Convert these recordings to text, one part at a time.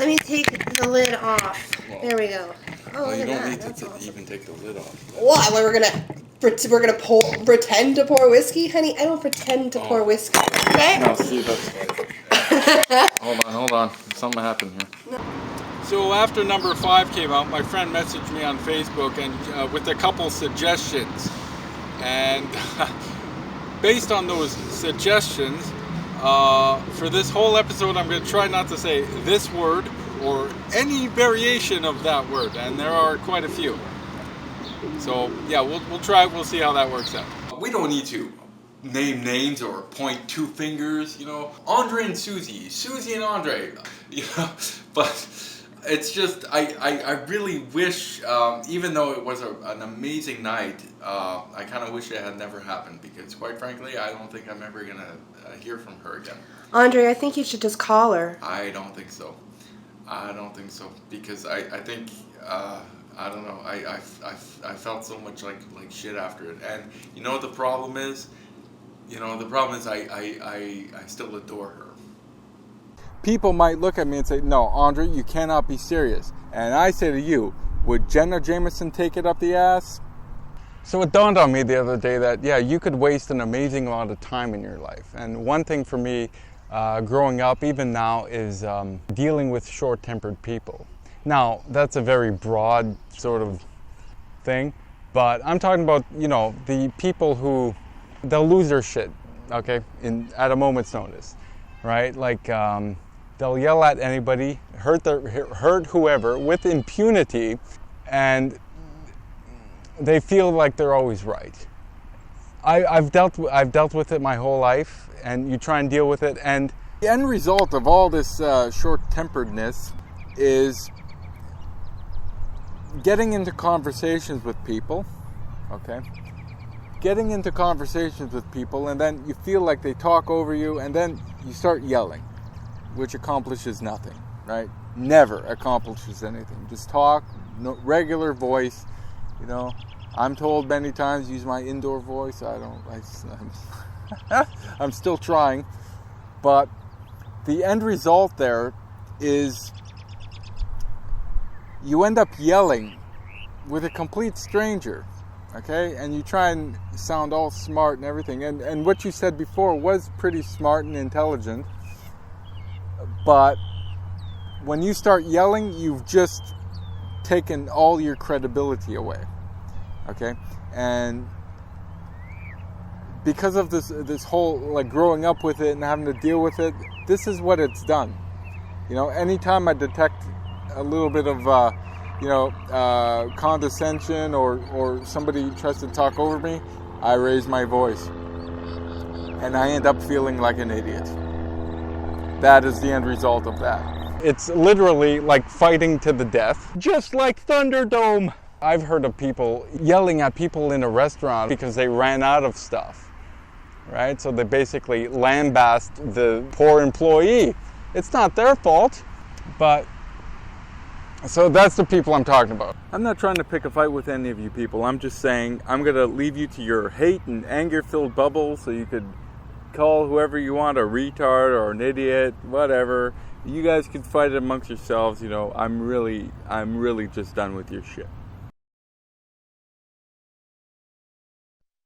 Let me take the lid off. Well, there we go. Oh, well, you look at don't that. need to That's awesome. even take the lid off. What? We're gonna pretend to pour whiskey, honey? I don't pretend to pour whiskey. Okay? No, see, that's hold on. Something happened here. No. So after number 5 came out, my friend messaged me on Facebook and with a couple suggestions. And based on those suggestions, for this whole episode, I'm going to try not to say this word or any variation of that word, and there are quite a few. So yeah, we'll try. We'll see how that works out. We don't need to name names or point two fingers. You know, Andre and Susie, Susie and Andre. You know, but it's just I really wish, even though it was an amazing night, I kind of wish it had never happened, because quite frankly, I don't think I'm ever gonna hear from her again. Andre, I think you should just call her. I don't think so. I don't think so, because I think I don't know. I felt so much like shit after it, and you know what the problem is. You know the problem is I still adore her. People might look at me and say, "No, Andre, you cannot be serious." And I say to you, would Jenna Jameson take it up the ass? So it dawned on me the other day that, yeah, you could waste an amazing amount of time in your life. And one thing for me, growing up, even now, is dealing with short-tempered people. Now, that's a very broad sort of thing, but I'm talking about, you know, the people who, they'll lose their shit, okay, at a moment's notice, right? Like, they'll yell at anybody, hurt whoever with impunity, and they feel like they're always right. I've dealt with it my whole life, and you try and deal with it, and the end result of all this short-temperedness is getting into conversations with people, okay? Getting into conversations with people, and then you feel like they talk over you, and then you start yelling, which accomplishes nothing, right? Never accomplishes anything. Just talk, no, regular voice, you know. I'm told many times use my indoor voice. I'm still trying, but the end result there is you end up yelling with a complete stranger, okay? And you try and sound all smart and everything. And what you said before was pretty smart and intelligent, but when you start yelling, you've just taken all your credibility away, okay? And because of this whole, like, growing up with it and having to deal with it, this is what it's done. You know, anytime I detect a little bit of condescension or somebody tries to talk over me, I raise my voice, and I end up feeling like an idiot. That is the end result of that. It's literally like fighting to the death, just like Thunderdome. I've heard of people yelling at people in a restaurant because they ran out of stuff, right? So they basically lambast the poor employee. It's not their fault, but so that's the people I'm talking about. I'm not trying to pick a fight with any of you people. I'm just saying I'm going to leave you to your hate and anger-filled bubble so you could call whoever you want a retard or an idiot, whatever. You guys can fight it amongst yourselves. You know, I'm really just done with your shit.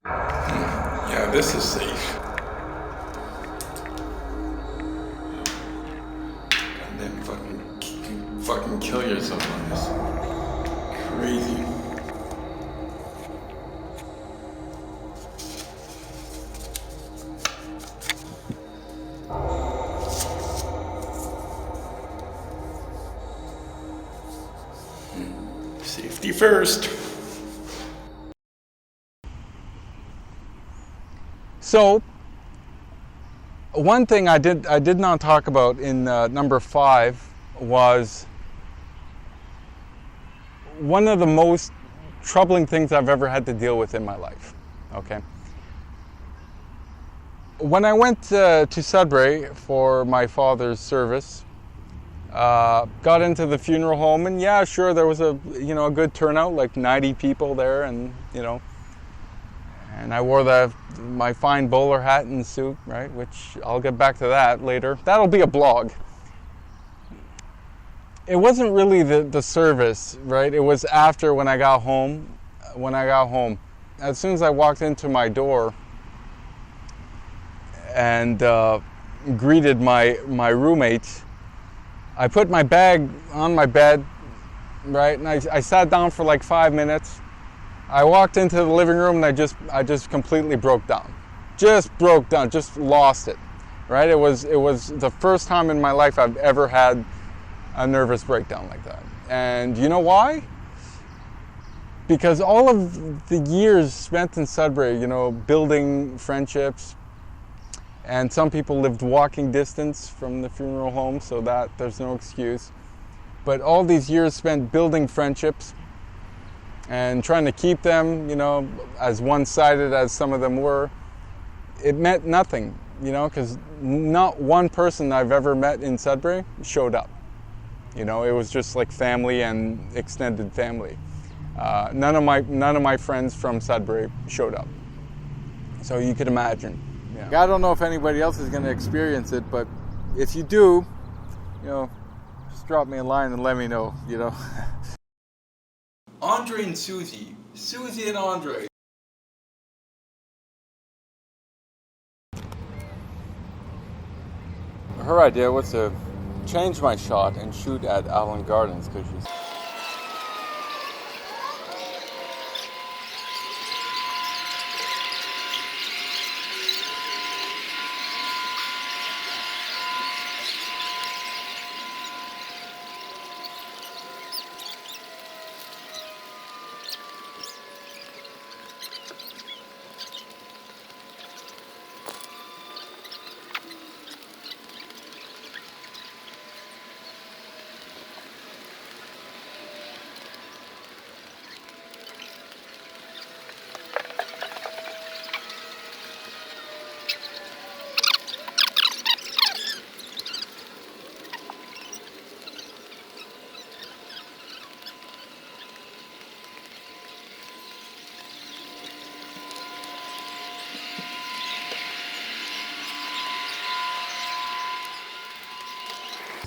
Yeah, this is safe. And then fucking kill yourself on this. Crazy. Safety first. So, one thing I did not talk about in number 5 was one of the most troubling things I've ever had to deal with in my life. Okay. When I went to Sudbury for my father's service, got into the funeral home, and yeah, sure, there was a good turnout, like 90 people there, and and I wore my fine bowler hat and suit, right? Which I'll get back to that later. That'll be a blog. it wasn't really the service, right? It was after when I got home. As soon as I walked into my door and greeted my roommate, I put my bag on my bed, right? And I sat down for like 5 minutes. I walked into the living room and I just completely broke down. Just broke down, just lost it, right? It was the first time in my life I've ever had a nervous breakdown like that. And you know why? Because all of the years spent in Sudbury, you know, building friendships, and some people lived walking distance from the funeral home, so that there's no excuse. But all these years spent building friendships and trying to keep them, you know, as one-sided as some of them were, it meant nothing, you know, because not one person I've ever met in Sudbury showed up. You know, it was just like family and extended family. None of my friends from Sudbury showed up. So you could imagine. Yeah. I don't know if anybody else is going to experience it, but if you do, you know, just drop me a line and let me know, you know. Andre and Susie. Susie and Andre. Her idea was to change my shot and shoot at Allen Gardens because she's...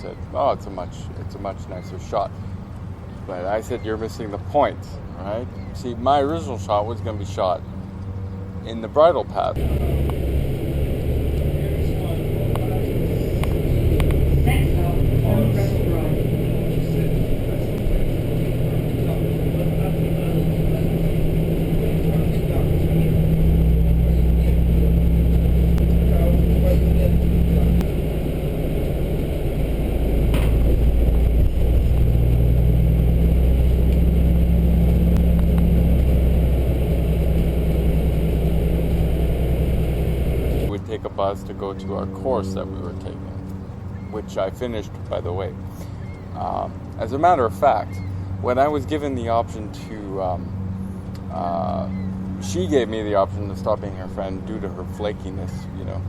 said, oh, it's a much nicer shot. But I said, you're missing the point, right? See, my original shot was going to be shot in the bridle path. Take a bus to go to our course that we were taking, which I finished, by the way. As a matter of fact, when I was given the option to, she gave me the option to stop being her friend due to her flakiness, you know.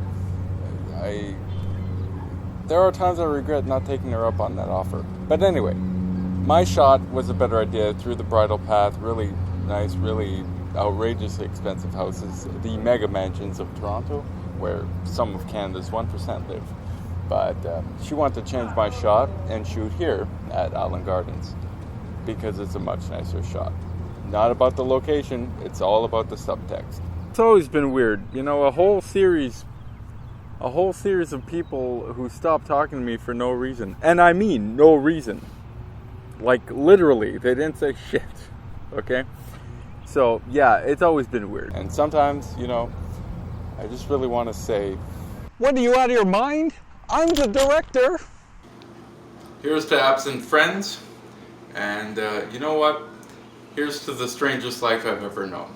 There are times I regret not taking her up on that offer. But anyway, my shot was a better idea through the bridle path, really nice, really outrageously expensive houses, the mega mansions of Toronto, where some of Canada's 1% live. But she wanted to change my shot and shoot here at Allen Gardens because it's a much nicer shot. Not about the location, it's all about the subtext. It's always been weird, you know, a whole series of people who stopped talking to me for no reason. And I mean no reason. Like literally, they didn't say shit, okay? So yeah, it's always been weird. And sometimes, you know, I just really want to say, what, are you out of your mind? I'm the director. Here's to absent friends, and you know what? Here's to the strangest life I've ever known.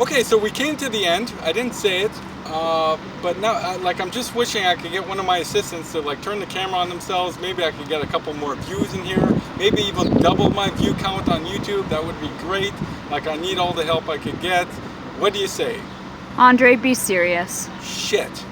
Okay, so we came to the end. I didn't say it, but now, like, I'm just wishing I could get one of my assistants to like turn the camera on themselves. Maybe I could get a couple more views in here. Maybe even double my view count on YouTube. That would be great. Like, I need all the help I could get. What do you say? Andre, be serious. Shit.